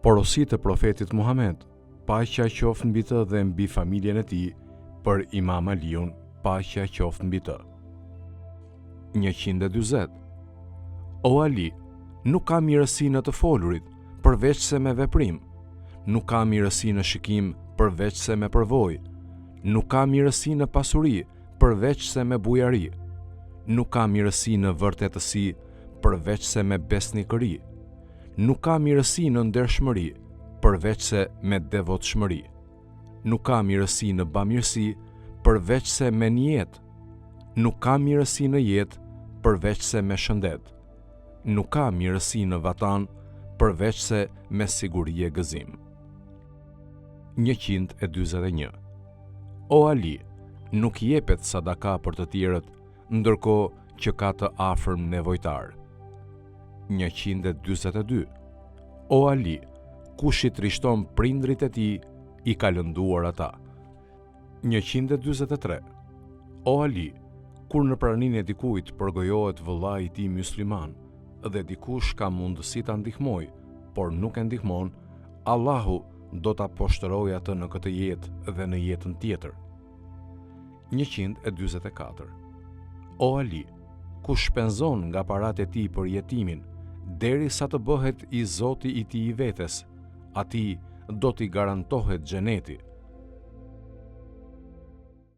Porosit e profetit Muhammed, paqja qoftë mbi të dhe mbi familjen e tij, për Imam Aliun, paqja qoftë mbi të. 140. O Ali, nuk ka mirësi në të folurit, përveç se me veprim. Nuk ka mirësi në shikim, përveç se me përvojë. Nuk ka mirësi në pasuri, përveç se me bujari. Nuk ka mirësi në vërtetësi, përveç se me besnikëri. Nuk ka mirësi në ndershmëri, përveç se me devotshmëri. Nuk ka mirësi në bamirësi, përveç se me njetë. Nuk ka mirësi në jetë, përveç se me shëndet. Nuk ka mirësi në vatan, përveç se me siguri e gëzim. 141. O Ali, nuk jepet sadaka për të tjerët, ndërkohë që ka të afërm nevojtar. 142. O Ali, kush i trishton prindrit e tij, i ka lënduar ata. 143. O Ali, kur në praninë e dikujt përgojohet vëllai i tij musliman, dhe dikush ka mundësi ta ndihmojë, por nuk e ndihmon, Allahu do ta poshtërojë atë në këtë jetë dhe në jetën tjetër. 144. O Ali, kush shpenzon nga paratë e tij për jetimin, derisa të bëhet i zoti i tij i vetes, atij do t'i garantohet xheneti.